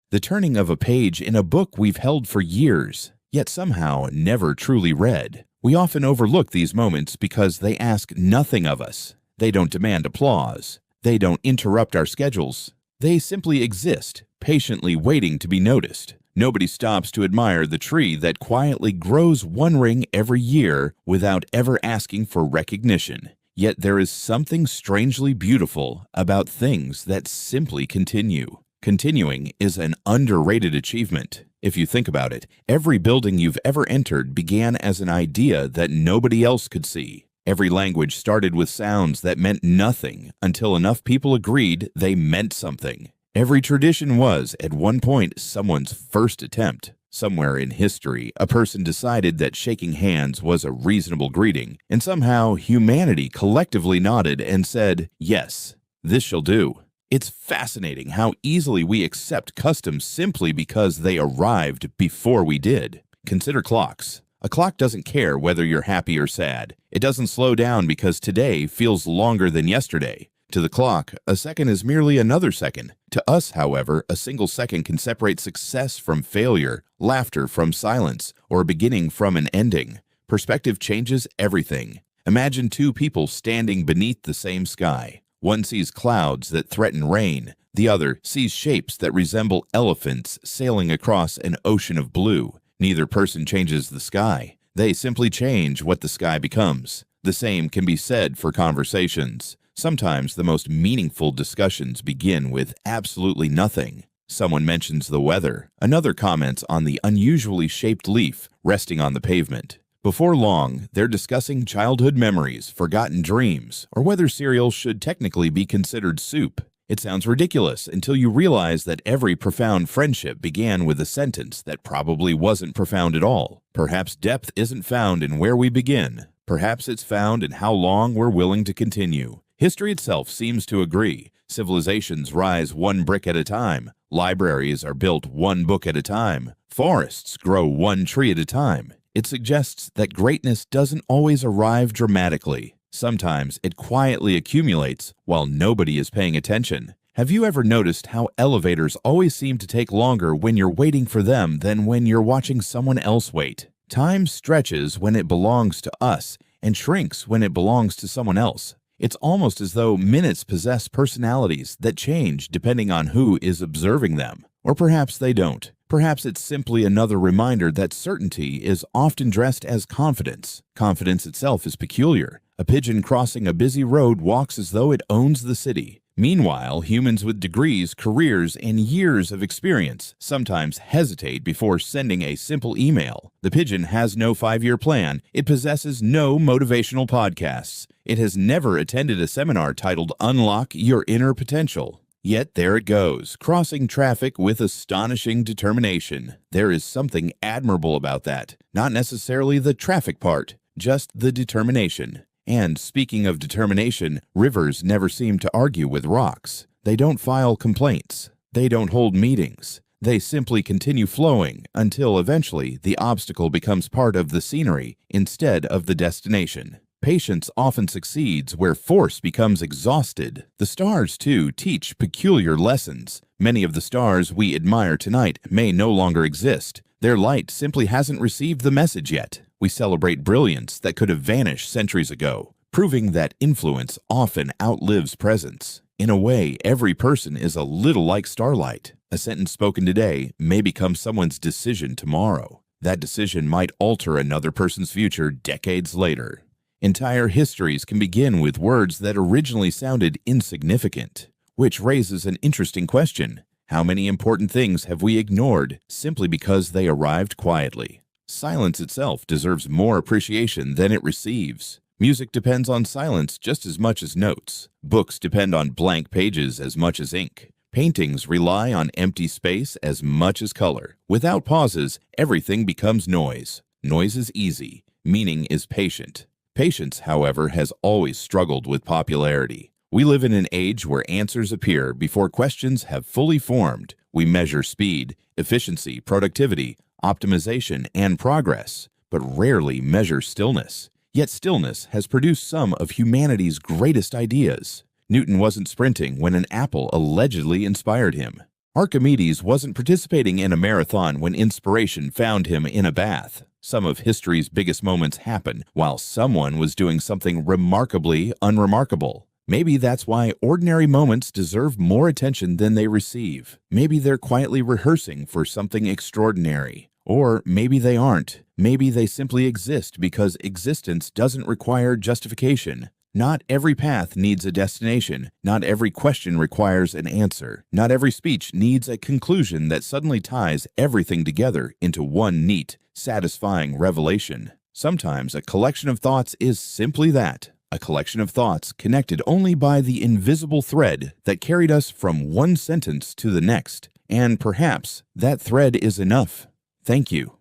The turning of a page in a book we've held for years, yet somehow never truly read. We often overlook these moments because they ask nothing of us. They don't demand applause. They don't interrupt our schedules. They simply exist, patiently waiting to be noticed. Nobody stops to admire the tree that quietly grows one ring every year without ever asking for recognition. Yet there is something strangely beautiful about things that simply continue. Continuing is an underrated achievement. If you think about it, every building you've ever entered began as an idea that nobody else could see. Every language started with sounds that meant nothing until enough people agreed they meant something. Every tradition was, at one point, someone's first attempt. Somewhere in history, a person decided that shaking hands was a reasonable greeting, and somehow humanity collectively nodded and said, "Yes, this shall do." It's fascinating how easily we accept customs simply because they arrived before we did. Consider clocks. A clock doesn't care whether you're happy or sad. It doesn't slow down because today feels longer than yesterday. To the clock, a second is merely another second. To us, however, a single second can separate success from failure, laughter from silence, or a beginning from an ending. Perspective changes everything. Imagine two people standing beneath the same sky. One sees clouds that threaten rain. The other sees shapes that resemble elephants sailing across an ocean of blue. Neither person changes the sky. They simply change what the sky becomes. The same can be said for conversations. Sometimes the most meaningful discussions begin with absolutely nothing. Someone mentions the weather. Another comments on the unusually shaped leaf resting on the pavement. Before long, they're discussing childhood memories, forgotten dreams, or whether cereal should technically be considered soup. It sounds ridiculous until you realize that every profound friendship began with a sentence that probably wasn't profound at all. Perhaps depth isn't found in where we begin. Perhaps it's found in how long we're willing to continue. History itself seems to agree. Civilizations rise one brick at a time. Libraries are built one book at a time. Forests grow one tree at a time. It suggests that greatness doesn't always arrive dramatically. Sometimes it quietly accumulates while nobody is paying attention. Have you ever noticed how elevators always seem to take longer when you're waiting for them than when you're watching someone else wait? Time stretches when it belongs to us and shrinks when it belongs to someone else. It's almost as though minutes possess personalities that change depending on who is observing them. Or perhaps they don't. Perhaps it's simply another reminder that certainty is often dressed as confidence. Confidence itself is peculiar. A pigeon crossing a busy road walks as though it owns the city. Meanwhile, humans with degrees, careers, and years of experience sometimes hesitate before sending a simple email. The pigeon has no 5-year plan. It possesses no motivational podcasts. It has never attended a seminar titled Unlock Your Inner Potential. Yet there it goes, crossing traffic with astonishing determination. There is something admirable about that. Not necessarily the traffic part, just the determination. And speaking of determination, rivers never seem to argue with rocks. They don't file complaints. They don't hold meetings. They simply continue flowing until eventually the obstacle becomes part of the scenery instead of the destination. Patience often succeeds where force becomes exhausted. The stars, too, teach peculiar lessons. Many of the stars we admire tonight may no longer exist. Their light simply hasn't received the message yet. We celebrate brilliance that could have vanished centuries ago, proving that influence often outlives presence. In a way, every person is a little like starlight. A sentence spoken today may become someone's decision tomorrow. That decision might alter another person's future decades later. Entire histories can begin with words that originally sounded insignificant, which raises an interesting question. How many important things have we ignored simply because they arrived quietly? Silence itself deserves more appreciation than it receives. Music depends on silence just as much as notes. Books depend on blank pages as much as ink. Paintings rely on empty space as much as color. Without pauses, everything becomes noise. Noise is easy. Meaning is patient. Patience, however, has always struggled with popularity. We live in an age where answers appear before questions have fully formed. We measure speed, efficiency, productivity, optimization, and progress, but rarely measure stillness. Yet stillness has produced some of humanity's greatest ideas. Newton wasn't sprinting when an apple allegedly inspired him. Archimedes wasn't participating in a marathon when inspiration found him in a bath. Some of history's biggest moments happen while someone was doing something remarkably unremarkable. Maybe that's why ordinary moments deserve more attention than they receive. Maybe they're quietly rehearsing for something extraordinary. Or maybe they aren't. Maybe they simply exist because existence doesn't require justification. Not every path needs a destination. Not every question requires an answer. Not every speech needs a conclusion that suddenly ties everything together into one neat, satisfying revelation. Sometimes a collection of thoughts is simply that, a collection of thoughts connected only by the invisible thread that carried us from one sentence to the next. And perhaps that thread is enough. Thank you.